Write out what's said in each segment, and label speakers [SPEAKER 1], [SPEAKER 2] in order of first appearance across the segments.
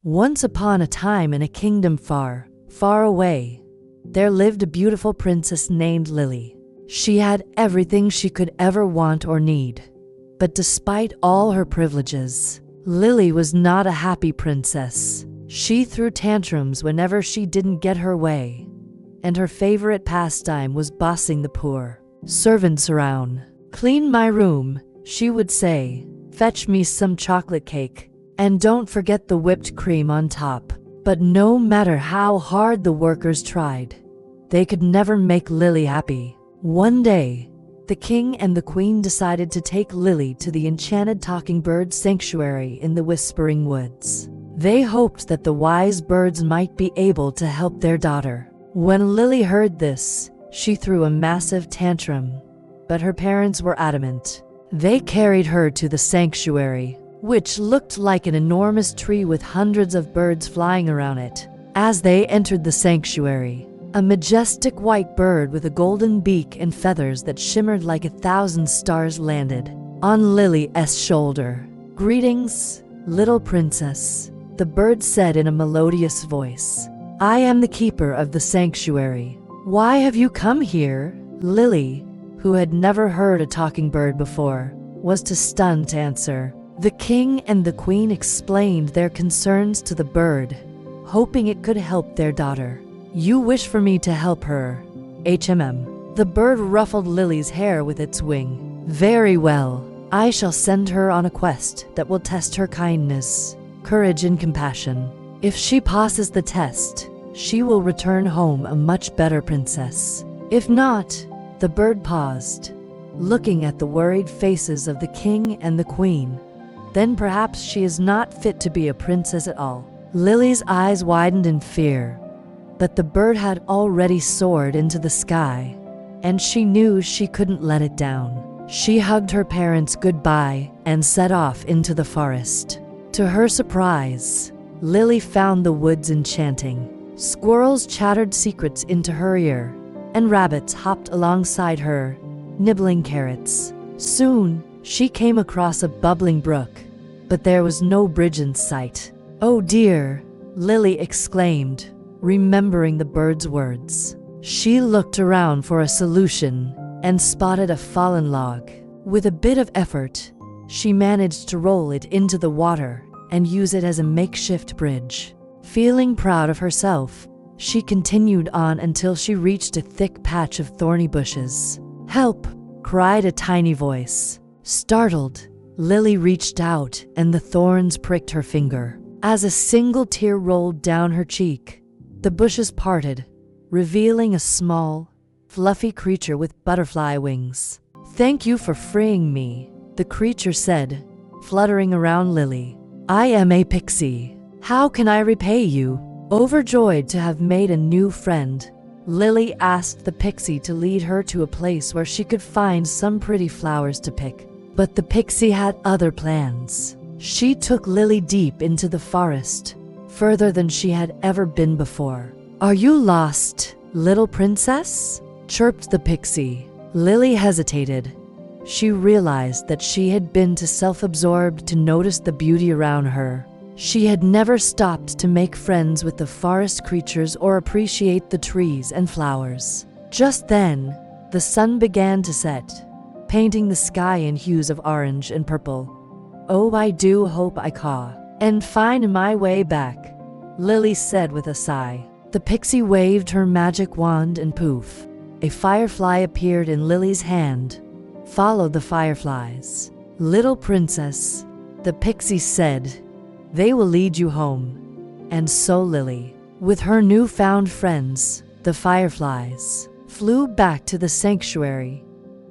[SPEAKER 1] Once upon a time in a kingdom far, far away, there lived a beautiful princess named Lily. She had everything she could ever want or need. But despite all her privileges, Lily was not a happy princess. She threw tantrums whenever she didn't get her way, and her favorite pastime was bossing the poor servants around. "Clean my room," she would say. "Fetch me some chocolate cake, and don't forget the whipped cream on top." But no matter how hard the workers tried, they could never make Lily happy. One day, the king and the queen decided to take Lily to the enchanted talking bird sanctuary in the Whispering Woods. They hoped that the wise birds might be able to help their daughter. When Lily heard this, she threw a massive tantrum, but her parents were adamant. They carried her to the sanctuary, which looked like an enormous tree with hundreds of birds flying around it. As they entered the sanctuary, a majestic white bird with a golden beak and feathers that shimmered like 1,000 stars landed on Lily's shoulder. "Greetings, little princess," the bird said in a melodious voice. "I am the keeper of the sanctuary. Why have you come here?" Lily, who had never heard a talking bird before, was too stunned to answer. The king and the queen explained their concerns to the bird, hoping it could help their daughter. "You wish for me to help her? The bird ruffled Lily's hair with its wing. "Very well. I shall send her on a quest that will test her kindness, courage, and compassion. If she passes the test, she will return home a much better princess. If not..." The bird paused, looking at the worried faces of the king and the queen. "Then perhaps she is not fit to be a princess at all." Lily's eyes widened in fear, but the bird had already soared into the sky, and she knew she couldn't let it down. She hugged her parents goodbye and set off into the forest. To her surprise, Lily found the woods enchanting. Squirrels chattered secrets into her ear, and rabbits hopped alongside her, nibbling carrots. Soon, she came across a bubbling brook, but there was no bridge in sight. "Oh dear," Lily exclaimed, remembering the bird's words. She looked around for a solution and spotted a fallen log. With a bit of effort, she managed to roll it into the water and use it as a makeshift bridge. Feeling proud of herself, she continued on until she reached a thick patch of thorny bushes. "Help!" cried a tiny voice. Startled, Lily reached out and the thorns pricked her finger. As a single tear rolled down her cheek, the bushes parted, revealing a small, fluffy creature with butterfly wings. "Thank you for freeing me," the creature said, fluttering around Lily. "I am a pixie. How can I repay you?" Overjoyed to have made a new friend, Lily asked the pixie to lead her to a place where she could find some pretty flowers to pick. But the pixie had other plans. She took Lily deep into the forest, further than she had ever been before. "Are you lost, little princess?" chirped the pixie. Lily hesitated. She realized that she had been too self-absorbed to notice the beauty around her. She had never stopped to make friends with the forest creatures or appreciate the trees and flowers. Just then, the sun began to set, painting the sky in hues of orange and purple. "Oh, I do hope I and find my way back," Lily said with a sigh. The pixie waved her magic wand and poof, a firefly appeared in Lily's hand. "Follow the fireflies, little princess," the pixie said. "They will lead you home." And so Lily, with her newfound friends, the fireflies, flew back to the sanctuary.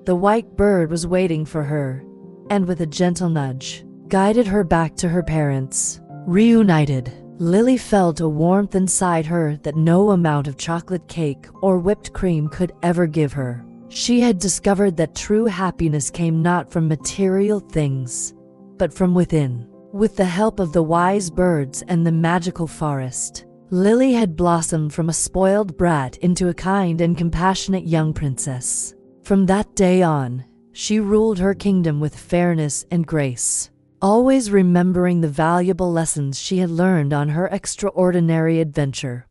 [SPEAKER 1] The white bird was waiting for her, and with a gentle nudge, guided her back to her parents. Reunited, Lily felt a warmth inside her that no amount of chocolate cake or whipped cream could ever give her. She had discovered that true happiness came not from material things, but from within. With the help of the wise birds and the magical forest, Lily had blossomed from a spoiled brat into a kind and compassionate young princess. From that day on, she ruled her kingdom with fairness and grace. always remembering the valuable lessons she had learned on her extraordinary adventure.